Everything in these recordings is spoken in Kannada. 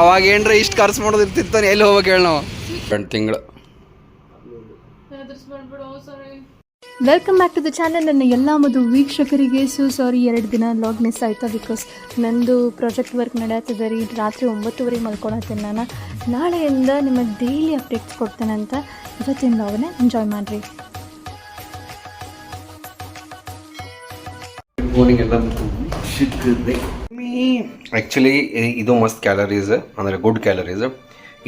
ಅವಾಗ ಏನ್ರ ಇಷ್ಟು ಖರ್ಚು ಮಾಡೋದು ಇರ್ತಿರ್ತಾನೆ, ಎಲ್ಲಿ ಹೋಗ್ಬೇಕು ಹೇಳಿ ನಾವು. 2 ತಿಂಗಳು. Welcome back to the channel. ನನ್ನ ಎಲ್ಲ ವೀಕ್ಷಕರಿಗೆ ಸಾರಿ 2 ದಿನ ಲಾಗ್ ಮಿಸ್ ಆಯಿತು. ಬಿಕಾಸ್ ನಂದು ಪ್ರಾಜೆಕ್ಟ್ ವರ್ಕ್ ನಡೆಯುತ್ತದೆ ರೀ. ರಾತ್ರಿ 9:30 ಮಲ್ಕೊಳತ್ತೀನಿ ನಾನು. ನಾಳೆಯಿಂದ ನಿಮಗೆ ಡೈಲಿ ಅಪ್ಡೇಟ್ಸ್ ಕೊಡ್ತೇನೆ ಅಂತ. ಇವತ್ತಿನ ಲಾಗನ್ನ ಎಂಜಾಯ್ ಮಾಡಿರಿ. ಆ್ಯಕ್ಚುಲಿ ಇದು ಮಸ್ತ್ ಕ್ಯಾಲರೀಸ್, ಅಂದರೆ ಗುಡ್ ಕ್ಯಾಲರೀಸ್.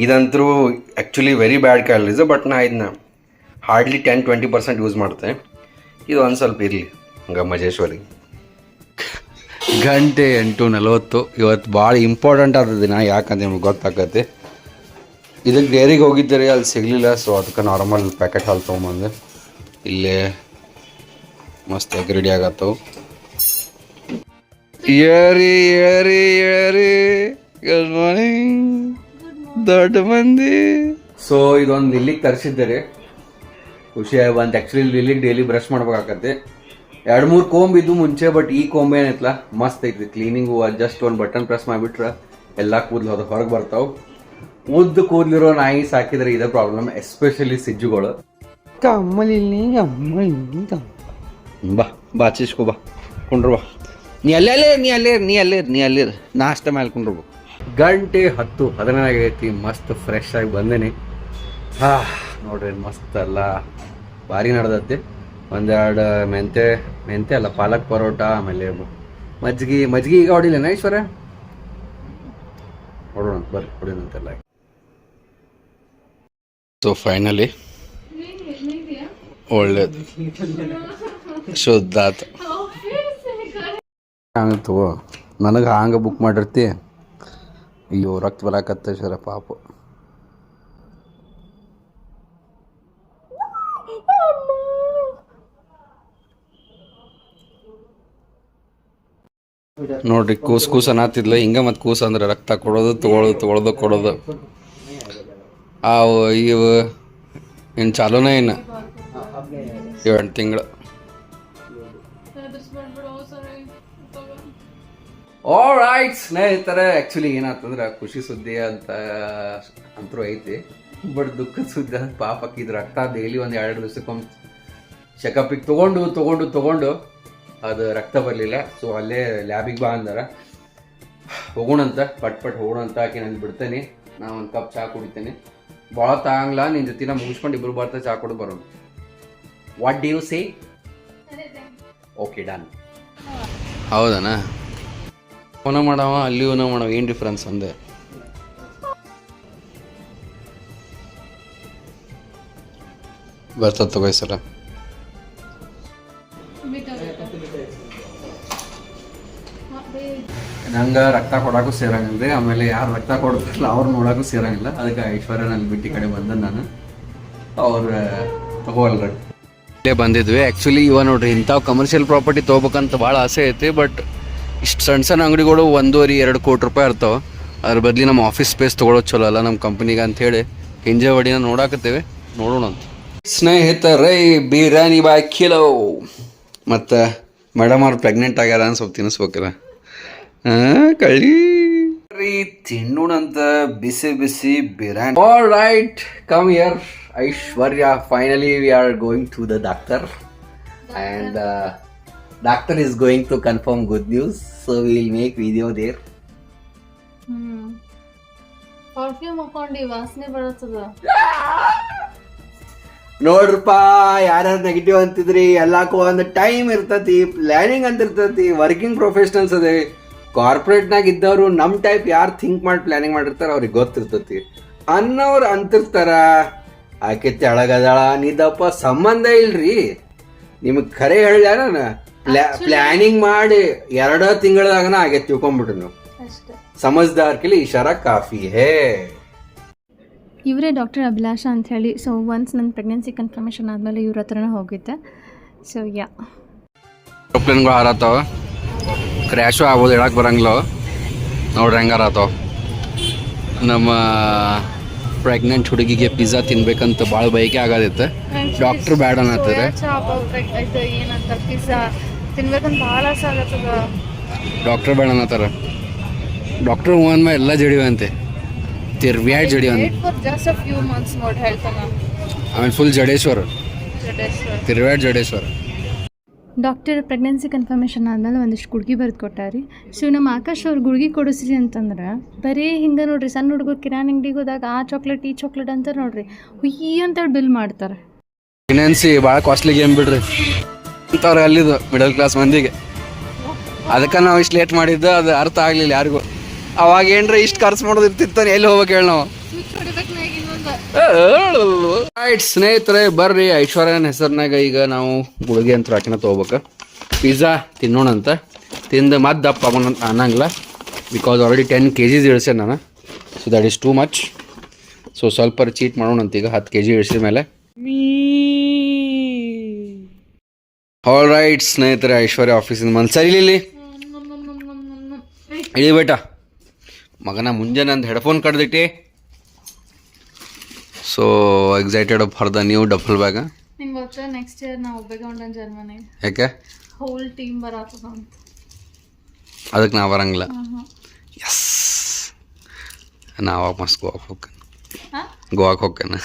ಇದಂತರೂ actually very bad calories. But ನಾ ಇದನ್ನ ಹಾರ್ಡ್ಲಿ 10-20% ಯೂಸ್ ಮಾಡ್ತೇನೆ. ಇದು ಒಂದು ಸ್ವಲ್ಪ ಇರಲಿ ಹಂಗೆ ಮಜೇಶ್ವರಿ. 8:40 ಇವತ್ತು ಭಾಳ ಇಂಪಾರ್ಟೆಂಟ್ ಆದ ದಿನ. ಯಾಕಂತ ನಿಮ್ಗೆ ಗೊತ್ತಾಗತ್ತೆ. ಇದಕ್ಕೆ ಡೇರಿಗೆ ಹೋಗಿದ್ದರೆ ಅಲ್ಲಿ ಸಿಗಲಿಲ್ಲ. ಸೊ ಅದಕ್ಕೆ ನಾರ್ಮಲ್ ಪ್ಯಾಕೆಟ್ ಹಾಲು ತೊಗೊಂಬಂದೆ. ಇಲ್ಲೇ ಮಸ್ತ್ ಎಗ್ ರೆಡಿ ಆಗತ್ತವು. ಏರಿ ಗುಡ್ ಮಾರ್ನಿಂಗ್ ದೊಡ್ಡ ಮಂದಿ. ಸೊ ಇದೊಂದು ಇಲ್ಲಿಗೆ ತರಿಸಿದ್ದಾರೆ. ಖುಷಿ ಬಂತು. ಆ್ಯಕ್ಚುಲಿ ಇಲ್ಲಿಗೆ ಡೈಲಿ ಬ್ರಷ್ ಮಾಡ್ಬೇಕಾಗತ್ತೆ. 2-3 ಕೋಂಬ್ ಇದ್ದು ಮುಂಚೆ. ಬಟ್ ಈ ಕೋಂಬ್ ಏನೈತಲ್ಲ ಮಸ್ತ್ ಐತಿ. ಕ್ಲೀನಿಂಗು ಜಸ್ಟ್ ಒಂದು ಬಟನ್ ಪ್ರೆಸ್ ಮಾಡಿಬಿಟ್ರೆ ಎಲ್ಲ ಕೂದಲು ಅದು ಹೊರಗೆ ಬರ್ತಾವೆ. ಉದ್ದ ಕೂದಲಿರೋ ನಾಯಿ ಸಾಕಿದ್ರೆ ಇದೇ ಪ್ರಾಬ್ಲಮ್, ಎಸ್ಪೆಷಲಿ ಸಿಜ್ಜುಗಳು. ಬಾ ಚಿಸ್ಕೊ ಬಾ ಕುಂಡ್ರು ಬಾ. ನೀ ಅಲ್ಲೇ ನಾಷ್ಟ ಮೇಲೆ ಕುಂಡ್ರು. 10:10 ಆಗೈತಿ. ಮಸ್ತ್ ಫ್ರೆಶ್ ಆಗಿ ಬಂದೇನಿ. ನೋಡ್ರಿ ಮಸ್ತ್ ಅಲ್ಲ, ಭಾರಿ ನಡೆದತ್ತೆ. 1-2 ಮೆಂತೆ ಅಲ್ಲ ಪಾಲಕ್ ಪರೋಟ, ಆಮೇಲೆ ಮಜ್ಜಿಗೆ ಈಗ ಹೊಡಿಲೇನ ಈಶ್ವರ? ಹೊಡೋಣ ಬರ್ರಿ, ಹೊಡಿನಂತೆಲ್ಲ. ಸೊ ಫೈನಲಿ ಒಳ್ಳೇದು ಶುದ್ಧ ಆತ. ಹಂಗೆ ತಗೋ, ನನಗೆ ಹಂಗೆ ಬುಕ್ ಮಾಡಿರ್ತಿ. ಅಯ್ಯೋ ರಕ್ತ ಬರಾಕತ್ತ ಸರ ಪಾಪ. ನೋಡ್ರಿ ಕೂಸು ಅನ್ನತ್ತಿದ್ಲ ಹಿಂಗೆ. ಮತ್ತು ಕೂಸು ಅಂದ್ರೆ ರಕ್ತ ಕೊಡೋದು ಕೊಡೋದು. ಇವು ಇನ್ನು ಚಾಲೂನೇ ಇನ್ನು 7 ತಿಂಗಳು. ಆಲ್ರೈಟ್ ಸ್ನೇಹಿತರೆ, ಆ್ಯಕ್ಚುಲಿ ಏನಾಗ್ತಂದ್ರೆ ಖುಷಿ ಸುದ್ದಿ ಅಂತೂ ಐತಿ. ಬಟ್ ದುಃಖದ ಸುದ್ದಿ ಪಾಪಕ್ಕೆ ಇದು ರಕ್ತ ಡೈಲಿ 1-2 ದಿವಸಕ್ಕೊಮ್ಮೆ ಚೆಕಪಿಗೆ ತೊಗೊಂಡು ಅದು ರಕ್ತ ಬರಲಿಲ್ಲ. ಸೊ ಅಲ್ಲೇ ಲ್ಯಾಬಿಗೆ ಬಾ ಅಂದಾರ. ಹೋಗೋಣಂತ ಪಟ್ ಹೋಗೋಣಂತ. ಆಕೆ ನಾನು ಬಿಡ್ತೇನೆ. ನಾ 1 ಕಪ್ ಚಹಾ ಕುಡಿತೇನೆ. ಭಾಳ ತಾಂಗ್ಲ ನಿನ್ನ ಜೊತೆ ನಾ ಮುಗಿಸ್ಕೊಂಡು ಇಬ್ಬರು ಬರ್ತಾ ಚಹಾ ಕೊಡು ಬರೋಣ. What do you say? Okay done. ಹೌದಣ್ಣ, ಓನ ಮಾಡವ ಅಲ್ಲಿ ಓನ ಮಾಡವ ಏನು ಡಿಫ್ರೆನ್ಸ್ ಅಂದೆ. ಬರ್ತದ ತಗೋ ಈ ಸಲ. ನಂಗೆ ರಕ್ತ ಕೊಡೋಕ್ಕೂ ಸೇರಂಗಿಲ್ಲ. ಆಮೇಲೆ ಯಾರು ರಕ್ತ ಕೊಡ್ತಾರಲ್ಲ ಅವ್ರು ನೋಡೋಕ್ಕೂ ಸೇರಂಗಿಲ್ಲ. ಅದಕ್ಕೆ ಐಶ್ವರ್ಯನಲ್ಲಿ ಬಿಟ್ಟು ಕಡೆ ಬಂದೆ ನಾನು. ಅವ್ರು ತಗೋಲ್ರಿ ಇಲ್ಲೇ ಬಂದಿದ್ವಿ. ಆ್ಯಕ್ಚುಲಿ ಇವ ನೋಡ್ರಿ ಇಂಥವು ಕಮರ್ಷಿಯಲ್ ಪ್ರಾಪರ್ಟಿ ತೊಗೋಬೇಕಂತ ಭಾಳ ಆಸೆ ಐತಿ. ಬಟ್ ಇಷ್ಟು ಸಣ್ಣ ಅಂಗಡಿಗಳು 1.5-2 ಕೋಟಿ ರೂಪಾಯಿ ಇರ್ತಾವೆ. ಅದ್ರ ಬದಲಿ ನಮ್ಮ ಆಫೀಸ್ ಸ್ಪೇಸ್ ತೊಗೊಳೋದು ಚಲೋ ಅಲ್ಲ ನಮ್ಮ ಕಂಪ್ನಿಗೆ ಅಂಥೇಳಿ ಹಿಂಜವಾಡಿನ ನೋಡಾಕತ್ತೇವೆ. ನೋಡೋಣ ಅಂತ ಸ್ನೇಹಿತರೇ. ಬಿರಿಯಾನಿ ಬಾಯ್ ಕಿಲೋ. ಮತ್ತು ಮೇಡಮ್ ಅವ್ರು ಪ್ರೆಗ್ನೆಂಟ್ ಆಗ್ಯಾರ ಅಂತ ಸ್ವಲ್ಪ ತಿನ್ನಿಸ್ಬೇಕಲ್ಲ. ಕಳ್ಳಿ ತಿನ್ನೋಣಂತ ಬಿಸಿ biryani. All right, come here Aishwarya. Finally we are going to the doctor and doctor is going to confirm good news, so we will make video there. Perfume ಹಾಕೊಂಡು ವಾಸನೆ ಬರುತ್ತದ ನೋಡ್ರಪ್ಪ. ಯಾರ್ಯಾರು ನೆಗೆಟಿವ್ ಅಂತಿದ್ರಿ, ಎಲ್ಲಕ್ಕೂ ಒಂದು ಟೈಮ್ ಇರ್ತತಿ, ಪ್ಲಾನಿಂಗ್ ಅಂತ ಇರ್ತತಿ. ವರ್ಕಿಂಗ್ ಪ್ರೊಫೆಷನಲ್ಸ್ ಅದೇ. ಕಾರ್ಪೊರೇಟ್ನಾಗ ಇದ್ದವರು ನಮ್ಮ ಟೈಪ್ ಯಾರು ಥಿಂಕ್ ಮಾಡಿ ಪ್ಲಾನಿಂಗ್ ಮಾಡಿರ್ತಾರ ಅವ್ರಿಗೆ ಗೊತ್ತಿರ್ತತಿ. ಅನ್ನೋರು ಅಂತಿರ್ತಾರ ಆಕೆ ತೆಳಗದಾಳ ನಿದಪ್ಪ, ಸಂಬಂಧ ಇಲ್ರಿ. ನಿಮಗೆ ಖರೆ ಹೇಳ್ಯಾರ ನಾನು. ಪ್ಲಾನಿಂಗ್ ಮಾಡಿ 2 ತಿಂಗಳದಾಗನ ಆಗೈತೆ ತಿಳ್ಕೊಂಡ್ಬಿಟ್ರು ನೀವು. ಸಮಜ್ದಾರ್ ಕೆ ಲಿಯೆ ಇಶಾರಾ ಕಾಫಿ ಹೇ. ಇವರೇ ಡಾಕ್ಟರ್ ಅಭಿಲಾಷ ಅಂತ ಹೇಳಿ. ಸೊ ಒನ್ಸ್ ನನ್ನ ಪ್ರೆಗ್ನೆನ್ಸಿ ಕನ್ಫರ್ಮೇಷನ್ ಆದಮೇಲೆ ಇವ್ರ ಹತ್ರನೇ ಹೋಗಿದ್ದೆ. ಸೊ ಯಾ ಏರೋಪ್ಲೇನ್ಗಳು ಹಾರತ್ತಾವ, ಕ್ರ್ಯಾಶು ಆಗ್ಬೋದು, ಹೇಳಕ್ಕೆ ಬರಂಗಿಲ್ಲ. ನೋಡ್ರಿ ಹೆಂಗೆ ಹಾರತ್ತಾವ. ನಮ್ಮ ಪ್ರೆಗ್ನೆಂಟ್ ಹುಡುಗಿಗೆ ಪಿಜ್ಜಾ ತಿನ್ಬೇಕಂತ ಭಾಳ ಬಯಕೆ ಆಗೋದೈತೆ. ಡಾಕ್ಟ್ರ್ ಬ್ಯಾಡ ಅನ್ನತ್ತಾರೆ. ಡಾಕ್ಟ್ರ್ ಬೇಡ ಅನ್ನತ್ತಾರ. ಡಾಕ್ಟ್ರ್ ಹೂ ಅಂದ್ಮೇಲೆ ಎಲ್ಲ ಜಡಿವಂತೆ. ತಿರ್ವ್ಯಾಡ್ ಜಡಿ ಅವ್ನು for just a few months ನೋಡಿ ಹೇಳ್ತಾನ ಆಮೇಲೆ full Jadeshwara ತಿರ್ವ್ಯಾಡ್ Jadeshwara. Doctor pregnancy confirmation ಆದಮೇಲೆ ಒಂದಿಷ್ಟು ಗುಳ್ಗಿ ಬರೆದು ಕೊಟ್ಟಾರಿ. ಸೊ ನಮ್ಮ ಆಕಾಶ್ ಅವ್ರು ಗುಳ್ಗಿ ಕೊಡಿಸ್ರಿ ಅಂತಂದ್ರೆ ಬರೀ ಹಿಂಗೆ ನೋಡ್ರಿ, ಸಣ್ಣ ಹುಡುಗರು ಕಿರಾಣಿ ಅಂಗಡಿಗೆ ಹೋದಾಗ ಆ ಚಾಕ್ಲೇಟ್ ಈ ಚಾಕ್ಲೇಟ್ ಅಂತ ನೋಡ್ರಿ ಹುಯ್ಯಿ ಅಂತೇಳಿ ಬಿಲ್ ಮಾಡ್ತಾರೆ. ಪ್ರೆಗ್ನೆನ್ಸಿ ಭಾಳ ಕಾಸ್ಟ್ಲಿ ಗೇಮ್ ಬಿಡ್ರಿ ಅಂಥವ್ರು ಅಲ್ಲಿದ್ದು ಮಿಡಲ್ ಕ್ಲಾಸ್ ಮಂದಿಗೆ. ಅದಕ್ಕೆ ನಾವು ಇಷ್ಟು ಲೇಟ್ ಮಾಡಿದ್ದು ಅದು ಅರ್ಥ ಆಗಲಿಲ್ಲ ಯಾರಿಗೂ. ಅವಾಗ ಏನ್ರ ಇಷ್ಟು ಖರ್ಚು ಮಾಡೋದು ಇರ್ತಿತ್ತಾನೆ, ಎಲ್ಲಿ ಹೋಗ್ಬೇಕು ಹೇಳಿ ನಾವು. ರೈಟ್ ಸ್ನೇಹಿತರೆ, ಬರ್ರಿ ಐಶ್ವರ್ಯನ ಹೆಸರಿನಾಗ ಈಗ ನಾವು ಗುಳಿಗೆ ಅಂತ ಹಾಕಿನ ತೊಗೋಬೇಕು. ಪಿಜ್ಜಾ ತಿನ್ನೋಣ ಅಂತ ತಿಂದು ಮತ್ತೆ ದಪ್ಪ ಆಗೋಣ ಅಂತ ಅನ್ನಂಗಿಲ್ಲ. ಬಿಕಾಸ್ ಆಲ್ರೆಡಿ 10 kg ಇಳಿಸೆ ನಾನು. So that is too much. So ಸ್ವಲ್ಪ ಚೀಟ್ ಮಾಡೋಣ ಅಂತ ಈಗ 10 kg ಇಳಿಸಿದ ಮೇಲೆ. ಆಲ್ ರೈಟ್ ಸ್ನೇಹಿತರೆ, ಐಶ್ವರ್ಯ ಆಫೀಸಿಂದ ಬಂದು ಸರಿ ಇಲ್ಲಿ ಇಳಿ ಬೇಟ ಮಗನ ಮುಂಜಾನೆ ಒಂದು ಹೆಡ್ಫೋನ್ ಕಡ್ದಿಟ್ಟಿ. So excited for the new duffel bag. ನಿಂಗೆ ಗೊತ್ತಾ ನೆಕ್ಸ್ಟ್ ಇಯರ್ ನಾವು ಹೋಗ್ಬೇಕು ಹೊಂಟನ್ ಜರ್ಮನಿಗೆ. ಯಾಕೆ? ಹೋಲ್ ಟೀಮ್ ಬರತ್ತದ ಅಂತ. ಅದಕ್ಕೆ ನಾವು ಬರಂಗಿಲ್ಲ. ಎಸ್, ನಾವು ಮಸ್ತ್ ಗೋವಾಕ್ಕೆ ಹೋಗ್ತೇನೆ. ಗೋವಾಕ್ಕೆ ಹೋಗ್ತೇನೆ.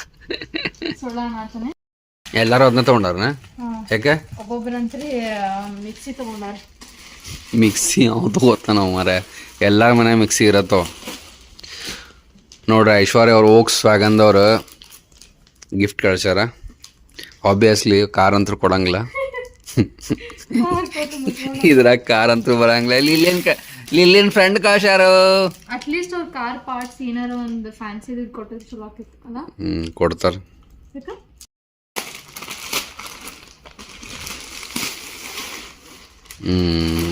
ಸುಳ್ಳ ಮಾಡ್ತಾನೆ. ಎಲ್ಲರೂ ಅದನ್ನ ತೊಗೊಂಡಾರನ? ಯಾಕೆ? ಒಬ್ಬೊಬ್ಬರಂತ್ರಿ ಮಿಕ್ಸಿ ತೊಗೊಂಡಾರ. ಮಿಕ್ಸಿ ಅವು ತಗೋತ ನಾವು ಮರ ಎಲ್ಲರ ಮನೆ ಮಿಕ್ಸಿ ಇರತ್ತೋ ನೋಡ್ರಿ. ಐಶ್ವರ್ಯ ಅವ್ರು ಓಕ್ಸ್ ವ್ಯಾಗನ್ದವ್ರು ಗಿಫ್ಟ್ ಕಳ್ಸ್ಯಾರ. ಆಬ್ವಿಯಸ್ಲಿ ಕಾರ್ ಅಂತೂ ಕೊಡಂಗಿಲ್ಲ, ಇದ್ರಾಗ ಕಾರ್ ಅಂತೂ ಬರಂಗಿಲ್ಲ. ಇಲ್ಲೇನು ಫ್ರೆಂಡ್ ಕಳ್ಸ್ಯಾರ. ಅಟ್ಲೀಸ್ಟ್ ಅವ್ರ ಕಾರ್ ಪಾರ್ಟ್ಸ್ ಏನಾರ ಒಂದು ಫ್ಯಾನ್ಸಿ ಕೊಟ್ಟಿದ್ದು ಚಲೋ ಆಗ್ತಿತ್ತು ಅಲ್ಲ. ಕೊಡ್ತಾರೆ.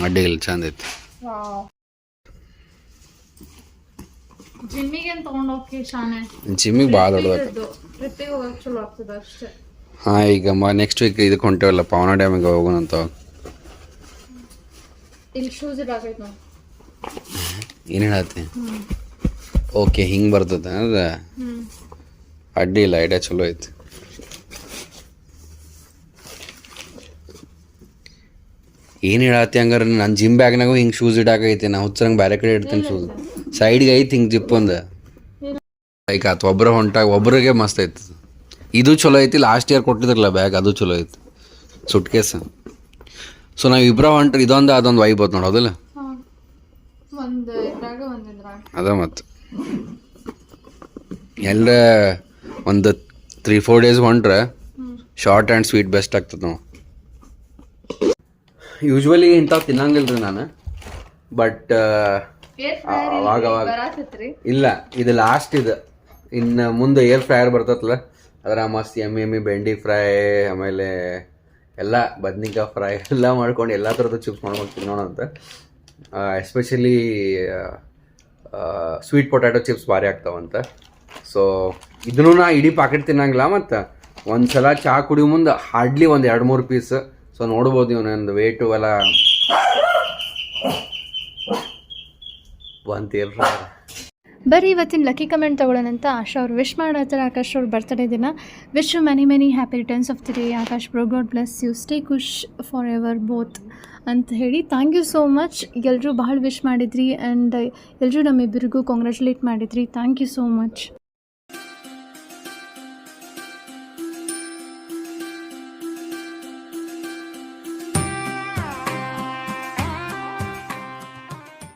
ಅಡ್ಡಿ ಇಲ್ಲ, ಚಂದ ಐತಿ. ಜಿಮ್ಮಿಗೆ ತಗೊಂಡೋಗಿ ಶಾನೆ ಜಿಮ್ಮಿಗೆ ಭಾಳ ದೊಡ್ಡದಾಗ್ತದೆ. ಟ್ರಿಪ್ಪಿಗೆ ಹೋಗಕ್ಕೆ ಚಲೋ ಆಗ್ತದೆ ಅಷ್ಟೇ. ಹಾಂ, ಈಗ ನೆಕ್ಸ್ಟ್ ವೀಕ್ ಇದಕ್ಕೆ ಹೊಂಟೇವಲ್ಲ, ಪವನ ಡ್ಯಾಮಿಗೆ ಹೋಗೋಣ ಅಂತ. ಇಲ್ಲಿ ಶೂಸ್ ಇಡಾಕೈತೆ ನಾವು. ಏನು ಹೇಳತ್ತಿ? ಓಕೆ, ಹಿಂಗೆ ಬರ್ತದೆ ಅದ. ಅಡ್ಡಿ ಇಲ್ಲ, ಐಡಿಯಾ ಚಲೋ ಐತಿ. ಏನು ಹೇಳತ್ತಿ ಹಂಗಾರೆ? ನಾನು ಜಿಮ್ ಬ್ಯಾಗ್ನಾಗೂ ಹಿಂಗೆ ಶೂಸ್ ಇಡಾಕೈತಿ. ನಾ ಹುಚ್ಚರಂಗೆ ಬೇರೆ ಕಡೆ ಇಡ್ತೀನಿ ಶೂಸ್. ಸೈಡ್ಗೆ ಐತಿ ಹಿಂಗೆ ಜಿಪ್ ಒಂದು ಲೈಕ್ ಆತು. ಒಬ್ಬರ ಹೊಂಟಾಗ ಒಬ್ರಿಗೆ ಮಸ್ತ್ ಐತಿ. ಇದು ಚಲೋ ಐತಿ. ಲಾಸ್ಟ್ ಇಯರ್ ಕೊಟ್ಟಿದ್ರಲ್ಲ ಬ್ಯಾಗ್, ಅದು ಚಲೋ ಐತಿ, ಸುಟ್ ಕೇಸ್. ಸೊ ನಾವು ಇಬ್ಬರ ಹೊಂಟ್ರೆ ಇದೊಂದು ಅದೊಂದು ವೈಬ್ ಹೋತ್ ನೋಡೋದಿಲ್ಲ. ಅದ ಮತ್ತು ಎಲ್ಲ ಒಂದು 3-4 days ಹೊಂಟ್ರೆ ಶಾರ್ಟ್ ಆ್ಯಂಡ್ ಸ್ವೀಟ್ ಬೆಸ್ಟ್ ಆಗ್ತದೆ ನಾವು. ಯೂಶ್ವಲಿ ಇಂಥವು ತಿನ್ನಂಗಿಲ್ಲ ರೀ ನಾನು, ಬಟ್ ಅವಾಗ ಇಲ್ಲ. ಇದು ಲಾಸ್ಟ್ ಇದು. ಇನ್ನು ಮುಂದೆ ಏರ್ ಫ್ರೈಯರ್ ಬರ್ತೈತಲ್ಲ, ಅದರ ಮಸ್ತ್ ಎಮ್ಮಿ ಬೆಂಡಿ ಫ್ರೈ, ಆಮೇಲೆ ಎಲ್ಲ ಬದ್ನಿಕಾಯಿ ಫ್ರೈ ಎಲ್ಲ ಮಾಡ್ಕೊಂಡು ಎಲ್ಲ ಥರದ್ದು ಚಿಪ್ಸ್ ಮಾಡ್ಕೊಂಡು ತಿನ್ನೋಣ ಅಂತ. ಎಸ್ಪೆಷಲಿ ಸ್ವೀಟ್ ಪೊಟ್ಯಾಟೊ ಚಿಪ್ಸ್ ಭಾರಿ ಆಗ್ತಾವಂತ. ಸೊ ಇದನ್ನು ನಾ ಇಡೀ ಪಾಕೆಟ್ ತಿನ್ನಂಗಿಲ್ಲ. ಮತ್ತು ಒಂದು ಸಲ ಚಹಾ ಕುಡಿಯೋ ಮುಂದೆ ಹಾರ್ಡ್ಲಿ ಒಂದು 2-3 ಪೀಸ್. ಸೊ ನೋಡ್ಬೋದು ನೀವು ನಂದು ವೇಟು ಎಲ್ಲ ಬಂತೀರ. ಬರೀ ಇವತ್ತಿನ ಲಕ್ಕಿ ಕಮೆಂಟ್ ತೊಗೊಳ್ಳೋಣಂತ ಆಶಾ ಅವ್ರು ವಿಶ್ ಮಾಡತ್ತಾರೆ. ಆಕಾಶ್ ಅವ್ರ ಬರ್ತ್ಡೇ ದಿನ. Wish you many many happy returns of the day Akash bro. God bless you, stay ಖುಷ್ ಫಾರ್ ಎವರ್ ಬೋತ್ ಅಂತ ಹೇಳಿ ಥ್ಯಾಂಕ್ ಯು ಸೋ ಮಚ್. ಎಲ್ಲರೂ ಭಾಳ ವಿಶ್ ಮಾಡಿದ್ರಿ ಆ್ಯಂಡ್ ಎಲ್ಲರೂ ನಮ್ಮಿಬ್ಬರಿಗೂ ಕಾಂಗ್ರ್ಯಾಚುಲೇಟ್ ಮಾಡಿದ್ರಿ. Thank you so much.